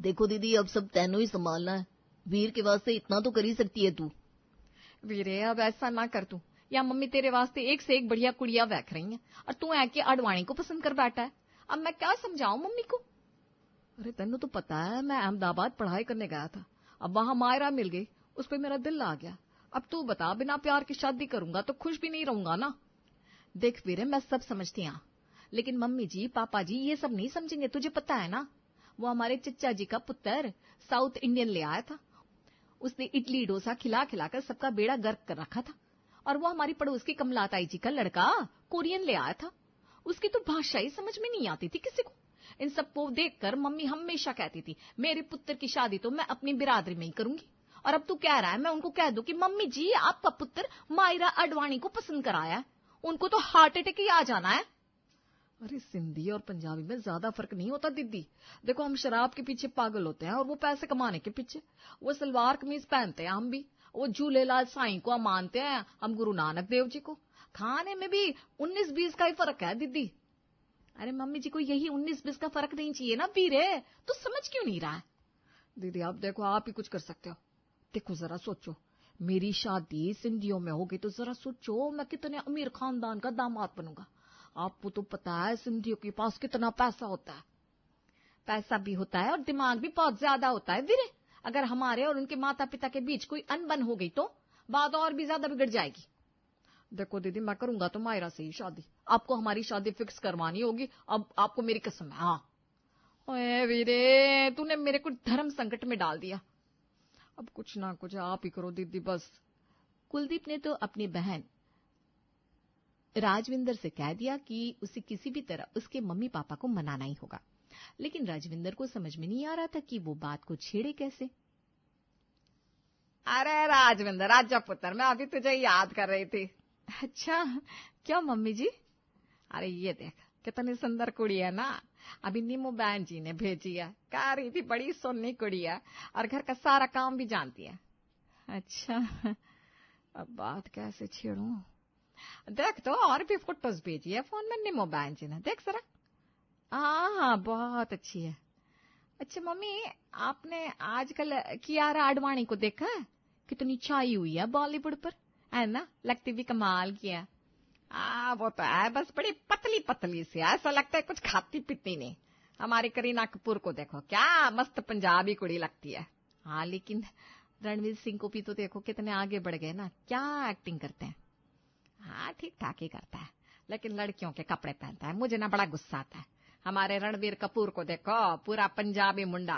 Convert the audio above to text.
देखो दीदी, अब सब तेनो ही संभालना है। वीर के वास्ते इतना तो कर ही सकती है तू। वीरे अब ऐसा ना कर तू, या मम्मी तेरे वास्ते एक से एक बढ़िया कुड़िया बैठ रही हैं और तू है कि अडवाणी को पसंद कर बैठा है। अब मैं क्या समझाऊं मम्मी को। अरे तेनू तो पता है, मैं अहमदाबाद पढ़ाई करने गया था। अब वहां मायरा मिल गई, उस पर मेरा दिल आ गया। अब तू बता, बिना प्यार की शादी करूंगा तो खुश भी नहीं रहूंगा ना। देख वीरे, मैं सब समझती हूं, लेकिन मम्मी जी पापा जी ये सब नहीं समझेंगे, तुझे पता है ना। वो हमारे चचा जी का पुत्र साउथ इंडियन ले आया था। उसने इडली डोसा खिला खिलाकर सबका बेड़ा गर्क कर रखा था। और वो हमारी पड़ोस की कमलाताई जी का लड़का कोरियन ले आया था। उसकी तो भाषा ही समझ में नहीं आती थी किसी को। इन सबको देखकर मम्मी हमेशा कहती थी, मेरे पुत्र की शादी तो मैं अपनी बिरादरी में ही करूंगी। और अब तू कह रहा है मैं उनको कह दूं कि मम्मी जी आपका पुत्र मायरा अडवाणी को पसंद कराया है। उनको तो हार्ट अटैक ही आ जाना है। अरे सिंधी और पंजाबी में ज्यादा फर्क नहीं होता दीदी। देखो, हम शराब के पीछे पागल होते हैं और वो पैसे कमाने के पीछे। वो सलवार कमीज पहनते हैं, हम भी। वो झूलेलाल साईं को हम मानते हैं, हम गुरु नानक देव जी को। खाने में भी 19-20 का ही फर्क है दीदी। अरे मम्मी जी को यही 19-20 का फर्क नहीं चाहिए ना वीरे, तो समझ क्यों नहीं रहा है। दीदी आप देखो, आप ही कुछ कर सकते हो। देखो जरा सोचो, मेरी शादी सिंधियों में होगी तो जरा सोचो मैं कितने अमीर खानदान का दामाद बनूंगा। आपको तो पता है सिंधियों के पास कितना पैसा होता है। पैसा भी होता है और दिमाग भी बहुत ज्यादा होता है वीरे। अगर हमारे और उनके माता पिता के बीच कोई अनबन हो गई तो बात और भी ज्यादा बिगड़ जाएगी। देखो दीदी, मैं करूंगा तो मायरा से ही शादी। आपको हमारी शादी फिक्स करवानी होगी, अब आपको मेरी कसम है। हाँ। ओए वीरे, तूने मेरे को धर्म संकट में डाल दिया। अब कुछ ना कुछ आप ही करो दीदी बस। कुलदीप ने तो अपनी बहन राजविंदर से कह दिया कि उसे किसी भी तरह उसके मम्मी पापा को मनाना ही होगा। लेकिन राजविंदर को समझ में नहीं आ रहा था कि वो बात को छेड़े कैसे। अरे राजविंदर, आजा पुत्र, मैं अभी तुझे याद कर रही थी। अच्छा, क्या मम्मी जी? अरे ये देख, कितनी सुंदर कुड़ी है ना। अभी नीमू बहन जी ने भेजी है, कह रही थी बड़ी सोनी कुड़ी है और घर का सारा काम भी जानती है। अच्छा, अब बात कैसे छेड़ूं। देख तो, और भी फोटोज भेजी है फोन में नीमू बहन जी ने, देख जरा। हाँ बहुत अच्छी है। अच्छा मम्मी, आपने आजकल कियारा आडवाणी को देखा है? कितनी छाई हुई है बॉलीवुड पर, है ना? लगती भी कमाल की है। वो तो है, बस बड़ी पतली पतली सी, ऐसा लगता है कुछ खाती पीती नहीं। हमारी करीना कपूर को देखो, क्या मस्त पंजाबी कुड़ी लगती है। हाँ, लेकिन रणवीर सिंह को भी तो देखो कितने आगे बढ़ गए ना, क्या एक्टिंग करते हैं। हाँ ठीक ठाक ही करता है, लेकिन लड़कियों के कपड़े पहनता है, मुझे ना बड़ा गुस्सा आता है। हमारे रणबीर कपूर को देखो, पूरा पंजाबी मुंडा,